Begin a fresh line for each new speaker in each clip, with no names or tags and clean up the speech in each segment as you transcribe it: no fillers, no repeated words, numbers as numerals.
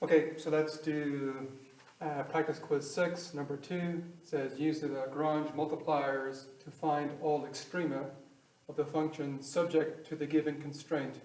Okay, so let's do practice quiz 6, number 2. It says use the Lagrange multipliers to find all extrema of the function subject to the given constraint.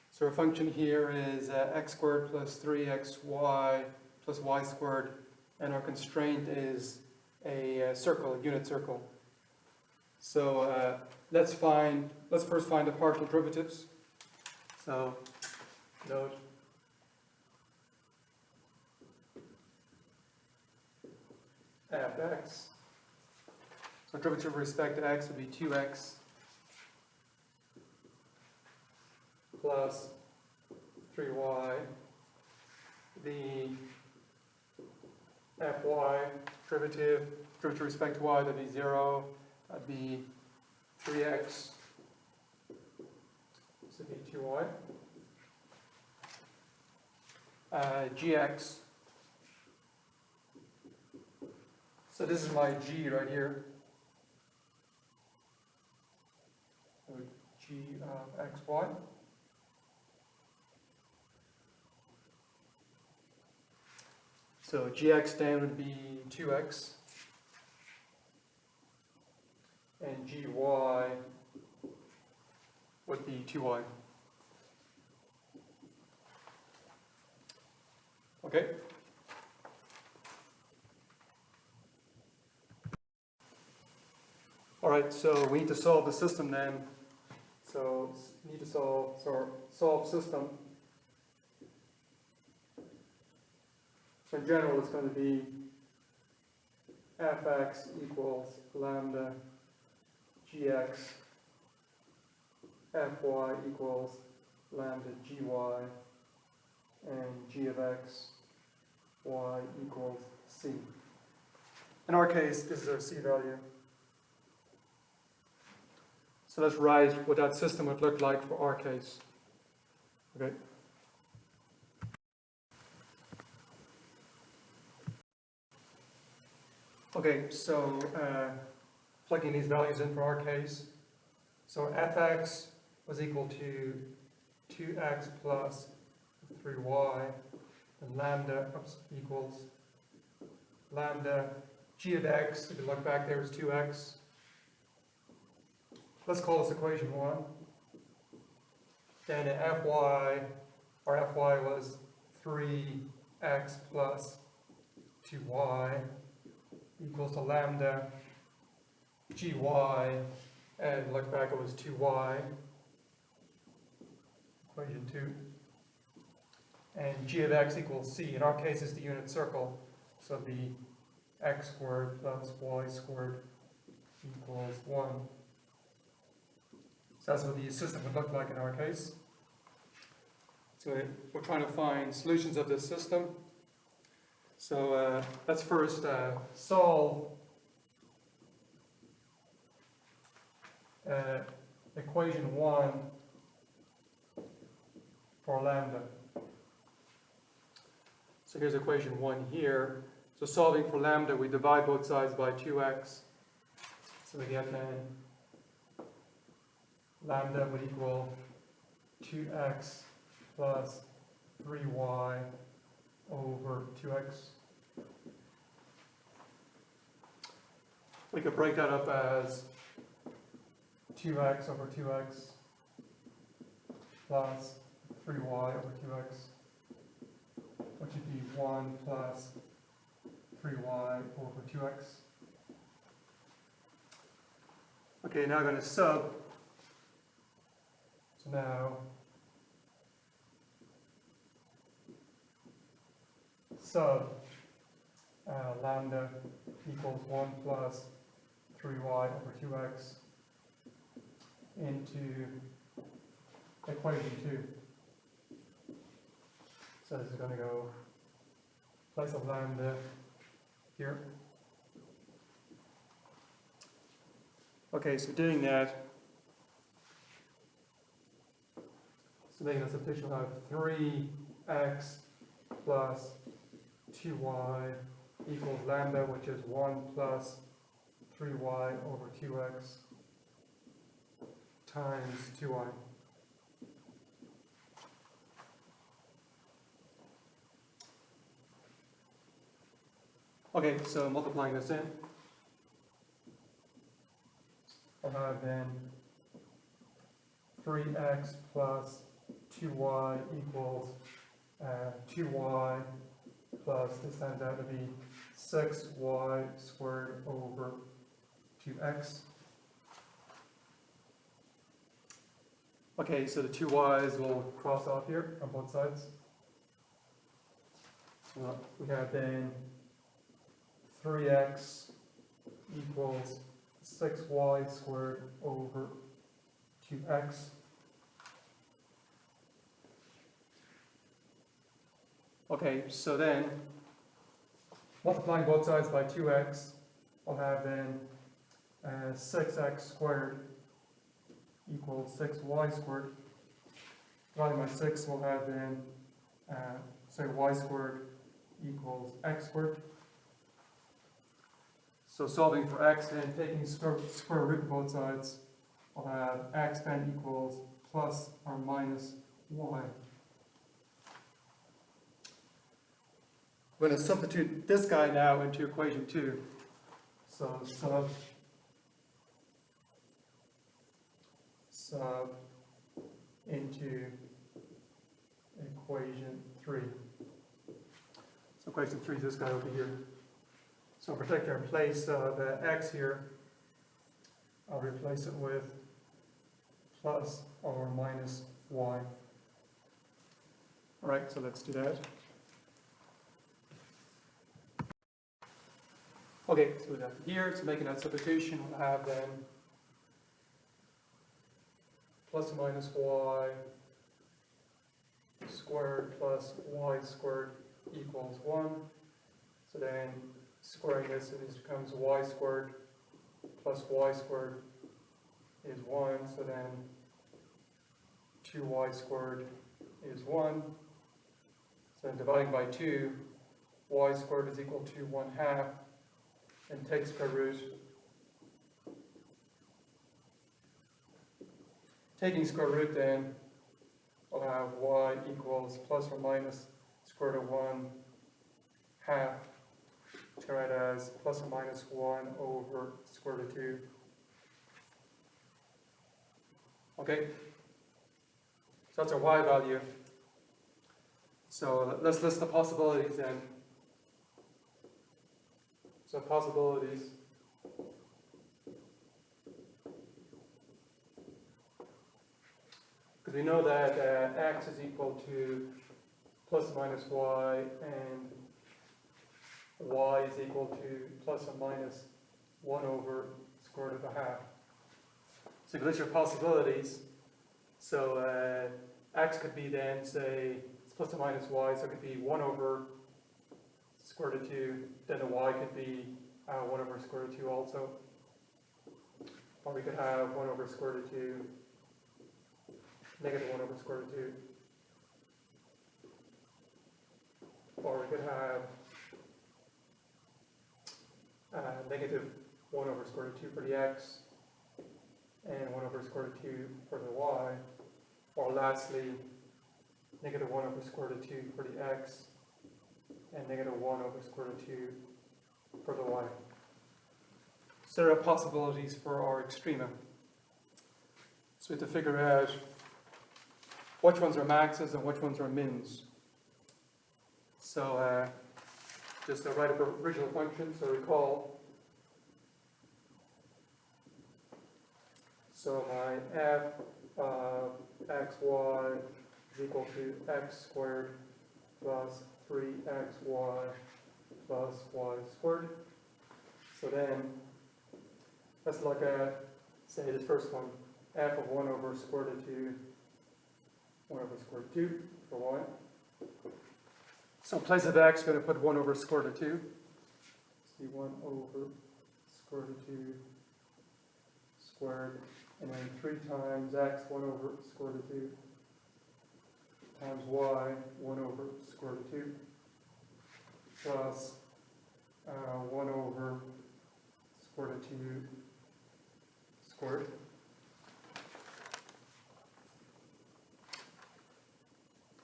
So our function here is x squared plus 3xy plus y squared, and our constraint is a circle, a unit circle. So let's first find the partial derivatives. So note f(x). So derivative with respect to x would be 2x plus 3y. The fy derivative with respect to y, that'd be 0. That'd be 3x. This would be 2y. Gx. So this is my g right here. So g of xy. So gx then would be 2x. And gy would be 2y. Okay? All right, so we need to solve the system then. So we need to solve system. So in general, it's going to be fx equals lambda gx, fy equals lambda gy, and g of x, y equals c. In our case, this is our c value. So let's write what that system would look like for our case. Okay. Okay, so plugging these values in for our case. So fx was equal to 2x plus 3y, and lambda equals lambda g of x, if you look back there, is 2x. Let's call this equation 1. Then fy, our fy was 3x plus 2y equals to lambda gy, and look back, it was 2y, equation 2. And g of x equals c. In our case, it's the unit circle, so the x squared plus y squared equals 1. So that's what the system would look like in our case. So we're trying to find solutions of this system. So let's first solve equation 1 for lambda. So here's equation 1 here. So solving for lambda, we divide both sides by 2x. So we get then lambda would equal 2x plus 3y over 2x. We could break that up as 2x over 2x plus 3y over 2x, which would be 1 plus 3y over 2x. Okay, now I'm going to sub. So now sub lambda equals 1 plus 3y over 2x into equation 2. So this is going to go place of lambda here. Okay, so doing that, so making a substitution of 3x plus 2y equals lambda, which is 1 plus 3y over 2x times 2y. Okay, so multiplying this in, I'll have then 3x plus 2y equals 2y plus, this turns out to be 6y squared over 2x. Okay, so the two y's will cross off here on both sides. So we have then 3x equals 6y squared over 2x. Okay, so then multiplying both sides by 2x, I'll have then 6x squared equals 6y squared. Dividing by 6, we'll have then, y squared equals x squared. So solving for x and taking square root of both sides, I'll have x then equals plus or minus y. We're going to substitute this guy now into equation 2. So sub into equation 3. So equation 3 is this guy over here. So I'll protect our place of x here. I'll replace it with plus or minus y. All right, so let's do that. Okay, so we have here, so making that substitution, we'll have then plus or minus y squared plus y squared equals 1. So then squaring this, it becomes y squared plus y squared is 1. So then 2y squared is 1. So then dividing by 2, y squared is equal to 1/2. And take square root. Taking square root then, I'll have y equals plus or minus square root of 1/2. To write as plus or minus 1 over square root of 2. Okay? So that's our y value. So let's list the possibilities then. So possibilities. Because we know that x is equal to plus or minus y, and y is equal to plus or minus 1 over square root of 1/2. So if you list your possibilities, so x could be then, say, it's plus or minus y, so it could be 1 over square root of 2, then the y could be 1 over square root of 2 also. Or we could have 1 over square root of 2, negative 1 over square root of 2. Or we could have negative 1 over square root of 2 for the x, and 1 over square root of 2 for the y. Or lastly, negative 1 over square root of 2 for the x, and negative 1 over square root of 2 for the y. So there are possibilities for our extrema. So we have to figure out which ones are maxes and which ones are mins. So just to write up our original function, so recall. So my f of xy is equal to x squared plus 3xy plus y squared. So then, let's look at, say, this first one, f of 1 over square root of 2, 1 over square root of 2 for y. So in place of x, we're going to put 1 over square root of 2. See, 1 over square root of 2 squared, and then 3 times x, 1 over square root of 2, times y, 1 over square root of 2, plus 1 over square root of 2 squared.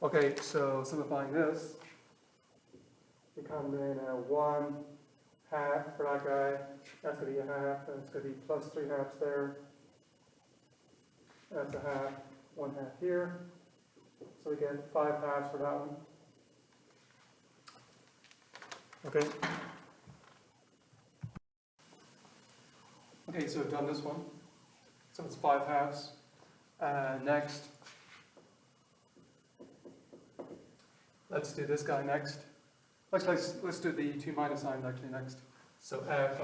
Okay, so simplifying this, we come in 1 half for that guy, that's gonna be a half, and it's gonna be plus 3 halves there. That's a half, 1 half here. So we get 5 halves for that one. Okay. Okay, so we've done this one. So it's 5 halves. Next, let's do this guy next. Let's do the 2 minus signs actually next. So f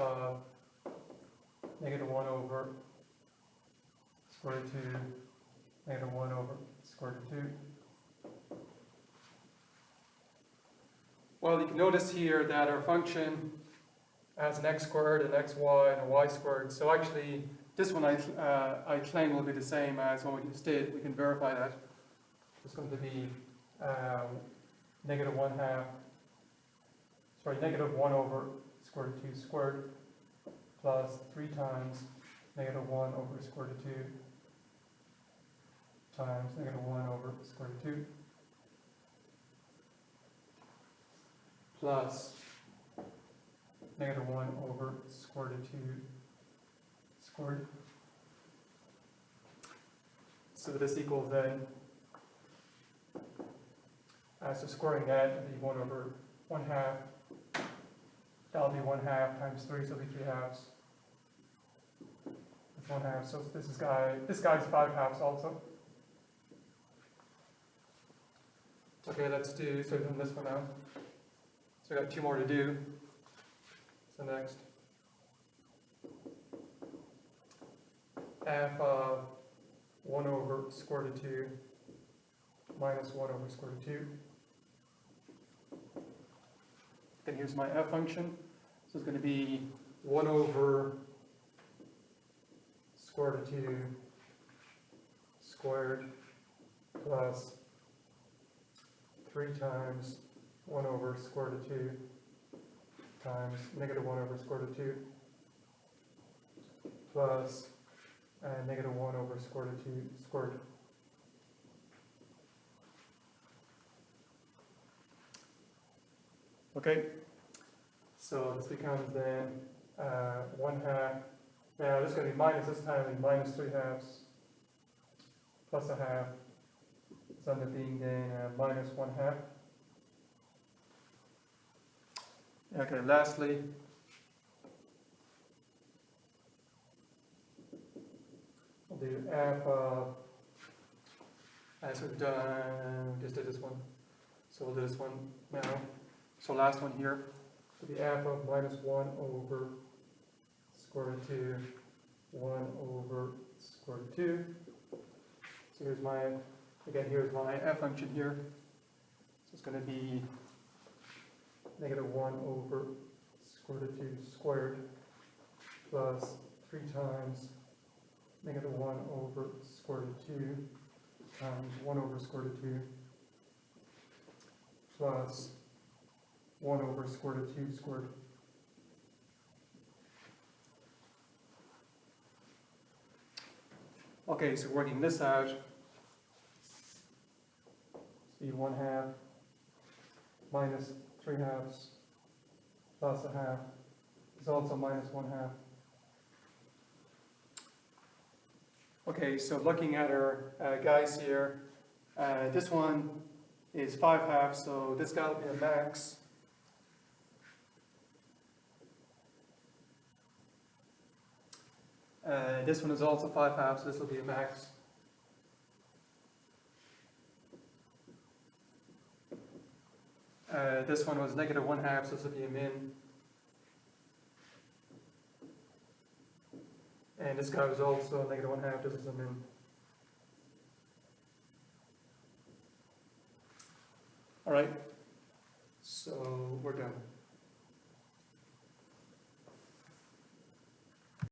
negative 1 over square root 2, negative 1 over square root 2. Well, you can notice here that our function has an x squared, an xy, and a y squared. So actually, this one I claim will be the same as what we just did. We can verify that. It's going to be negative 1 over square root 2 squared plus 3 times negative 1 over square root 2 times negative 1 over square root 2 plus negative 1 over square root 2 squared. So this equals then, so squaring that would be 1 over 1 half. That'll be 1 half times 3, so it'll be 3 halves. That's 1 half. So this guy's 5 halves also. Okay, let's do, so we've done this one now. So we've got 2 more to do. So next, f of 1 over square root of 2 minus 1 over square root of 2. Then here's my f function. So it's going to be 1 over square root of 2 squared plus 3 times 1 over square root of 2 times negative 1 over square root of 2 plus negative 1 over square root of 2 squared. Okay, so this becomes then 1 half. Now this is going to be minus this time, and minus 3 halves plus a half. So end up being then minus 1 half. Okay, lastly, we'll do f of, as we've done, just did this one. So we'll do this one now. So last one here will be f of minus 1 over square root of 2, 1 over square root of 2. So here's my f function here. So it's going to be negative 1 over square root of 2 squared plus 3 times negative 1 over square root of 2 times 1 over square root of 2 plus 1 over square root of 2 squared. Okay, so working this out, so you 1 half minus 3 halves plus a half is also minus 1 half. Okay, so looking at our guys here, this one is 5 halves, so this guy will be a max. This one is also 5 halves, so this will be a max. This one was negative 1 half, so this will be a min. And this guy was also negative 1 half, this is a min. All right, so we're done.